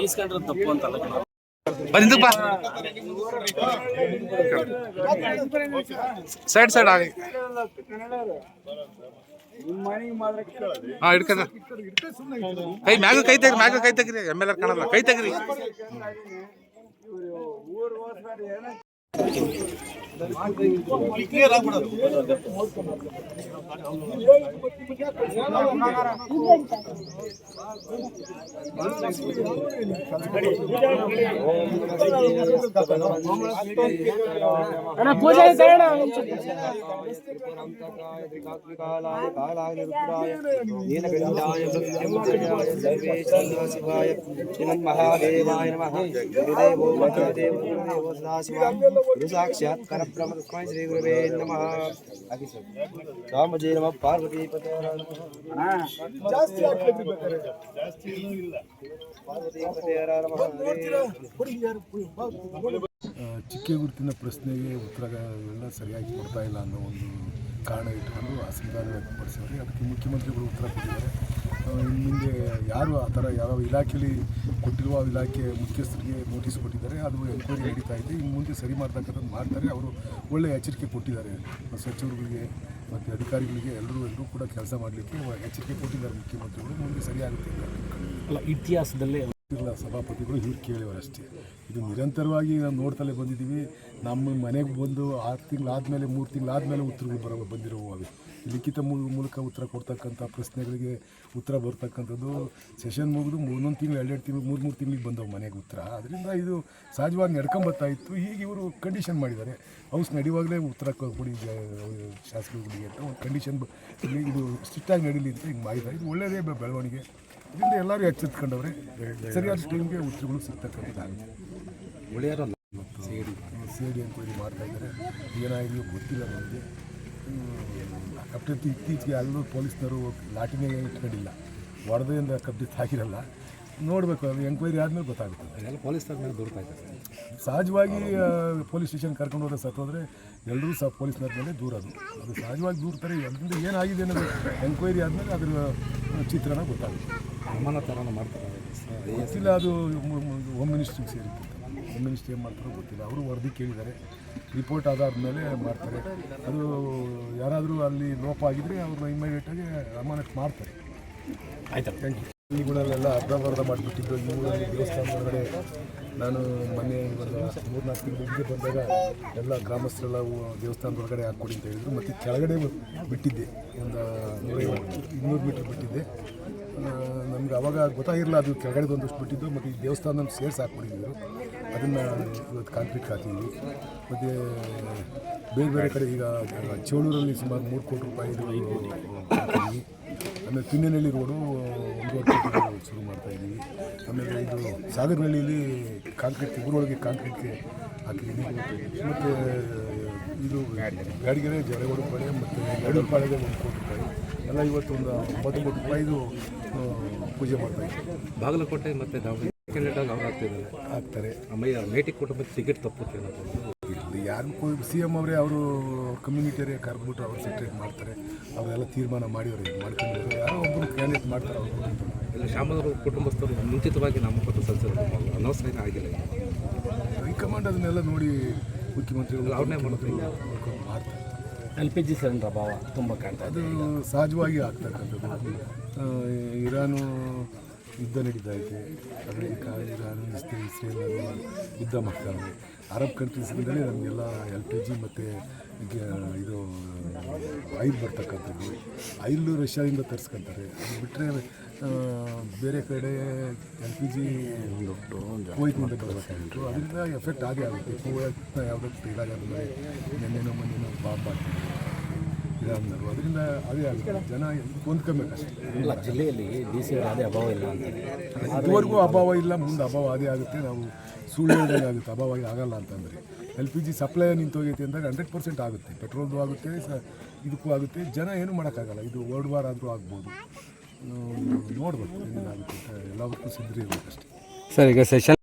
ಈಸ್ಕೊಂಡ್ರೆ ತಪ್ಪು ಅಂತಲ್ಲ. Side side ಆಗಿ ಹಿಡ್ಕದ ಕೈ ಮ್ಯಾಗ ಕೈ ತೆಗ್ರಿ, ಮ್ಯಾಗ ಕೈ ತೆಗ್ರಿ. ಎಮ್.ಎಲ್.ಆರ್ ಕಾಣಲ್ಲ, ಕೈ ತೆಗ್ರಿ. साक्षात्कार ब्रह्म तस्मै श्री गुरुवे नमः। रामजय नमः। पार्वती पते जास्ती ಚಿಕ್ಕೆ ಗುರುತಿನ ಪ್ರಶ್ನೆಗೆ ಉತ್ತರ ಎಲ್ಲ ಸರಿಯಾಗಿ ಕೊಡ್ತಾ ಇಲ್ಲ ಅನ್ನೋ ಒಂದು ಕಾರಣ ಇಟ್ಕೊಂಡು ಅಸಮಾಧಾನ ವ್ಯಕ್ತಪಡಿಸಿದರೆ ಅದಕ್ಕೆ ಮುಖ್ಯಮಂತ್ರಿಗಳು ಉತ್ತರ ಕೊಟ್ಟಿದ್ದಾರೆ. ಇನ್ನು ಮುಂದೆ ಯಾರು ಆ ಥರ ಯಾವ ಇಲಾಖೆಯಲ್ಲಿ ಕೊಟ್ಟಿರುವ ಇಲಾಖೆ ಮುಖ್ಯಸ್ಥರಿಗೆ ನೋಟಿಸ್ ಕೊಟ್ಟಿದ್ದಾರೆ, ಅದು ಎನ್ಕ್ವೈರಿ ನಡೀತಾ ಇದೆ. ಇನ್ನು ಮುಂದೆ ಸರಿ ಮಾಡ್ತಕ್ಕಂಥದ್ದು ಮಾಡ್ತಾರೆ. ಅವರು ಒಳ್ಳೆಯ ಎಚ್ಚರಿಕೆ ಕೊಟ್ಟಿದ್ದಾರೆ ಸಚಿವರುಗಳಿಗೆ ಮತ್ತು ಅಧಿಕಾರಿಗಳಿಗೆ, ಎಲ್ಲರೂ ಕೂಡ ಕೆಲಸ ಮಾಡಲಿಕ್ಕೆ ಎಚ್ಚರಿಕೆ ಕೊಟ್ಟಿದ್ದಾರೆ ಮುಖ್ಯಮಂತ್ರಿಗಳು. ಮುಂದೆ ಸರಿಯಾಗುತ್ತೆ ಅಲ್ಲ, ಇತಿಹಾಸದಲ್ಲೇ ಇಲ್ಲ ಸಭಾಪತಿಗಳು ಇವ್ರು ಕೇಳಿವರಷ್ಟೇ. ಇದು ನಿರಂತರವಾಗಿ ನಾವು ನೋಡ್ತಲೇ ಬಂದಿದ್ದೀವಿ. ನಮ್ಮ ಮನೆಗೆ ಬಂದು 6 ತಿಂಗಳಾದಮೇಲೆ 3 ತಿಂಗಳಾದಮೇಲೆ ಉತ್ತರಗಳು ಬಂದಿರುವವು. ಲಿಖಿತ ಮೂಲಕ ಉತ್ತರ ಕೊಡ್ತಕ್ಕಂಥ ಪ್ರಶ್ನೆಗಳಿಗೆ ಉತ್ತರ ಬರ್ತಕ್ಕಂಥದ್ದು ಸೆಷನ್ ಮುಗಿದು 1 ತಿಂಗಳು 2 ತಿಂಗಳು 3 ತಿಂಗಳಿಗೆ ಬಂದವು ಮನೆಗೆ ಉತ್ತರ. ಅದರಿಂದ ಇದು ಸಹಜವಾಗಿ ನಡ್ಕೊಂಬರ್ತಾ ಇತ್ತು. ಈಗ ಇವರು ಕಂಡೀಷನ್ ಮಾಡಿದ್ದಾರೆ, ಹೌಸ್ ನಡೆಯುವಾಗಲೇ ಉತ್ತರ ಕೊಡಿ ಶಾಸಕರುಗಳಿಗೆ ಅಂತ ಒಂದು ಕಂಡೀಷನ್. ಇದು ಸ್ಟ್ರಿಕ್ಟಾಗಿ ನಡೀಲಿ ಅಂತ ಹಿಂಗೆ ಮಾಡಿದ್ದಾರೆ. ಇದು ಒಳ್ಳೆಯದೇ ಬೆಳವಣಿಗೆ. ಇದರಿಂದ ಎಲ್ಲರೂ ಎಚ್ಚೆತ್ಕೊಂಡವ್ರೆ, ಸರಿಯಾದ ಟೈಮ್ಗೆ ಉತ್ತರಗಳು ಸಿಗ್ತಕ್ಕಂಥದ್ದಾಗುತ್ತೆ. ಸಿ.ಐ.ಡಿ ಎನ್ಕ್ವೈರಿ ಮಾಡ್ತಾ ಇದ್ದಾರೆ. ಏನಾಗಿದೆಯೋ ಗೊತ್ತಿಲ್ಲ ನನಗೆ. ಇತ್ತೀಚೆಗೆ ಎಲ್ಲರೂ ಪೊಲೀಸ್ನವರು ಲಾಠಿನೇ ಇಟ್ಕೊಂಡಿಲ್ಲ, ಹೊಡೆದಿಂದ ಕಬ್ಬಿತ್ತು ಆಗಿರಲ್ಲ. ನೋಡಬೇಕು, ಅದು ಎಂಕ್ವೈರಿ ಆದಮೇಲೆ ಗೊತ್ತಾಗುತ್ತೆ. ಎಲ್ಲ ಪೊಲೀಸ್ನವ್ರ ಮೇಲೆ ದೂರ್ತಾ ಇದ್ದಾರೆ. ಸಹಜವಾಗಿ ಪೊಲೀಸ್ ಸ್ಟೇಷನ್ ಕರ್ಕೊಂಡು ಹೋದ್ರೆ ಸತ್ತೋದ್ರೆ ಎಲ್ಲರೂ ಸಹ ಪೊಲೀಸ್ನವ್ರ ಮೇಲೆ ದೂರೋದು, ಅದು ಸಹಜವಾಗಿ ದೂರ್ತಾರೆ. ಅದರಿಂದ ಏನಾಗಿದೆ ಅನ್ನೋದು ಎಂಕ್ವೈರಿ ಆದಮೇಲೆ ಅದರ ಚಿತ್ರಣ ಗೊತ್ತಾಗುತ್ತೆ. ಅಮಾನತನ ಮಾಡ್ತಾರೆ ಗೊತ್ತಿಲ್ಲ, ಅದು ಹೋಮ್ ಮಿನಿಸ್ಟ್ರಿಗೆ ಸೇರಿತ್ತು. ಹೋಮ್ ಮಿನಿಸ್ಟ್ರಿ ಏನು ಮಾಡ್ತಾರೋ ಗೊತ್ತಿಲ್ಲ. ಅವರು ವರದಿ ಕೇಳಿದ್ದಾರೆ, ರಿಪೋರ್ಟ್ ಆದಾದ್ಮೇಲೆ ಮಾಡ್ತಾರೆ. ಅದು ಯಾರಾದರೂ ಅಲ್ಲಿ ಲೋಪ ಆಗಿದ್ದರೆ ಅವ್ರನ್ನ ಇಮ್ಮಿಡಿಯೇಟಾಗಿ ಅಮಾನತ್ ಮಾಡ್ತಾರೆ. ಆಯ್ತು, ಥ್ಯಾಂಕ್ ಯು. ಈಗಳಲ್ಲೆಲ್ಲ ಅರ್ಧ ಮಾಡಿಬಿಟ್ಟಿದ್ದು. ಈ ಊರಲ್ಲಿ ದೇವಸ್ಥಾನ ಒಳಗಡೆ ನಾನು ಮೊನ್ನೆ ಒಂದು 3-4 ತಿಂಗಳು ಹಿಂದೆ ಬಂದಾಗ ಎಲ್ಲ ಗ್ರಾಮಸ್ಥರೆಲ್ಲ ದೇವಸ್ಥಾನದ ಒಳಗಡೆ ಹಾಕ್ಕೊಡಿ ಅಂತ ಹೇಳಿದರು. ಮತ್ತು ಕೆಳಗಡೆ ಬಿಟ್ಟಿದ್ದೆ, ಒಂದು 150-200 ಮೀಟ್ರ್ ಬಿಟ್ಟಿದ್ದೆ. ನಮ್ಗೆ ಅವಾಗ ಗೊತ್ತಾಗಿರಲಿಲ್ಲ ಅದು ಕೆಳಗಡೆ ಒಂದಷ್ಟು ಬಿಟ್ಟಿದ್ದು. ಮತ್ತು ಈ ದೇವಸ್ಥಾನ ಸೇರಿಸಿ ಹಾಕ್ಬಿಟ್ಟಿದ್ರು. ಅದನ್ನು ಇವತ್ತು ಕಾಂಕ್ರೀಟ್ ಹಾಕಿದ್ವಿ. ಮತ್ತು ಬೇರೆ ಕಡೆ ಈಗ ಚೇಳೂರಲ್ಲಿ ಸುಮಾರು 3 ಕೋಟಿ ರೂಪಾಯಿ ಹಾಕಿದ್ವಿ. ಆಮೇಲೆ ತುನ್ನೇನಹಳ್ಳಿ ರೋಡು 1.5 ಕೋಟಿ ಶುರು ಮಾಡ್ತಾಯಿದ್ದೀವಿ. ಆಮೇಲೆ ಇದು ಸಾಗರನಹಳ್ಳಿಯಲ್ಲಿ ಕಾಂಕ್ರೀಟ್ ಊರೊಳಗೆ ಕಾಂಕ್ರೀಟ್ಗೆ ಹಾಕಿದ್ದೀನಿ. ಮತ್ತು ಇದು ಗಾಡಿಗೆರೆ ಜರಗೋಡು ಪಾಳ್ಯ ಮತ್ತು ಯಡೂರು-ಪಾಳ್ಯದ 1 ಕೋಟಿ ರೂಪಾಯಿ ಎಲ್ಲ ಇವತ್ತು ಒಂದು 9 ಕೋಟಿ ರೂಪಾಯಿದು ಪೂಜೆ ಮಾಡ್ತಾಯಿದ್ದೀವಿ. ಬಾಗಲಕೋಟೆ ಮತ್ತು ದಾವಣಗೆರೆ ಅವ್ರು ಆಗ್ತಾರೆ. ಮೇಟಿ ಕುಟುಂಬ ಟಿಕೆಟ್ ತಪ್ಪುತ್ತೆ ಯಾರು CM ಅವರೇ ಅವರು ಕಮ್ಯುನಿಟಿಯರೇ ಕರೆದ್ಬಿಟ್ಟು ಅವ್ರು ಸೆಟ್ರೇಟ್ ಮಾಡ್ತಾರೆ. ಅವರೆಲ್ಲ ತೀರ್ಮಾನ ಮಾಡಿವ್ರೆ, ಮಾಡ್ಕೊಂಡು ಯಾರೋ ಒಬ್ಬರು ಕ್ಯಾಂಡಿಡೇಟ್ ಮಾಡ್ತಾರೆ. ಅವರು ಇಲ್ಲ, ಶ್ಯಾಮದವರು ಕುಟುಂಬಸ್ಥರು ಮುಂಚಿತವಾಗಿ ನಾಮಪತ್ರ ಸಲ್ಲಿಸಿದ್ರು, ಅನೌನ್ಸ್ ಆಗಿಲ್ಲ. ಹೈಕಮಾಂಡ್ ಅದನ್ನೆಲ್ಲ ನೋಡಿ ಮುಖ್ಯಮಂತ್ರಿಗಳು ಅವ್ರನ್ನೇ ಮಾಡ್ತಾರೆ. LPG ಸಿಲಿಂಡರ್ ಅಭಾವ ತುಂಬ ಕಾಣ್ತಾ ಅದು ಸಹಜವಾಗಿ ಆಗ್ತಕ್ಕಂಥದ್ದು. ಇರಾನು ಯುದ್ಧ ನಡೀತಾ ಇದೆ, ಅಮೆರಿಕ ಇರಾನು ಇಸ್ರೇಲ್ ಯುದ್ಧ ಮಾಡ್ತಾರೆ. ಅರಬ್ ಕಂಟ್ರೀಸ್ಯಿಂದಲೇ ನಮಗೆಲ್ಲ LPG ಮತ್ತು ಇದು ಆಯಿಲ್ ಬರ್ತಕ್ಕಂಥದ್ದು. ಆಯಿಲು ರಷ್ಯಾದಿಂದ ತರಿಸ್ಕೊತಾರೆ. ಅದು ಬಿಟ್ಟರೆ ಬೇರೆ ಕಡೆ LPG ಕುವೈತ್ನಿಂದ ಬರಬೇಕಾಗಿತ್ತು. ಅದರಿಂದ ಎಫೆಕ್ಟ್ ಆಗೇ ಆಗುತ್ತೆ. ಕುವೈತ್ನ ಯಾವುದಕ್ಕೆ ಇದಾಗಂದರೆ ಮೊನ್ನೆನೋ ಬಾಂಬ್ ಆಗ್ತದೆ ಇರಾನ್ನವರು. ಅದರಿಂದ ಅದೇ ಆಗುತ್ತೆ. ಜನ ಹೊಂದ್ಕೊಬೇಕಷ್ಟೇ. ಇಲ್ಲ, ಜಿಲ್ಲೆಯಲ್ಲಿ DC ಅದೇ ಅಭಾವ ಇಲ್ಲ ಅಂತ. ಇದುವರೆಗೂ ಅಭಾವ ಇಲ್ಲ, ಮುಂದೆ ಅಭಾವ ಅದೇ ಆಗುತ್ತೆ. ನಾವು ಸುಳ್ಳು ಹೇಳಿದಾಗ ಆಗುತ್ತೆ, ಅಭಾವ ಆಗಲ್ಲ ಅಂತಂದರೆ. LPG ಸಪ್ಲೈ ನಿಂತೋಗೈತೆ ಅಂದಾಗ 100% ಆಗುತ್ತೆ. ಪೆಟ್ರೋಲ್ದು ಆಗುತ್ತೆ, ಇದಕ್ಕೂ ಆಗುತ್ತೆ. ಜನ ಏನೂ ಮಾಡೋಕ್ಕಾಗಲ್ಲ. ಇದು ವರ್ಲ್ಡ್ ವಾರ್ ಆದರೂ ಆಗ್ಬೋದು. ನೋಡ್ಬೇಕು ಏನೇನಾಗುತ್ತೆ ಅಂತ. ಎಲ್ಲದಕ್ಕೂ ಸಿದ್ಧರಿರ್ಬೇಕಷ್ಟೇ. ಸರ್, ಈಗ ಸೆಷನ್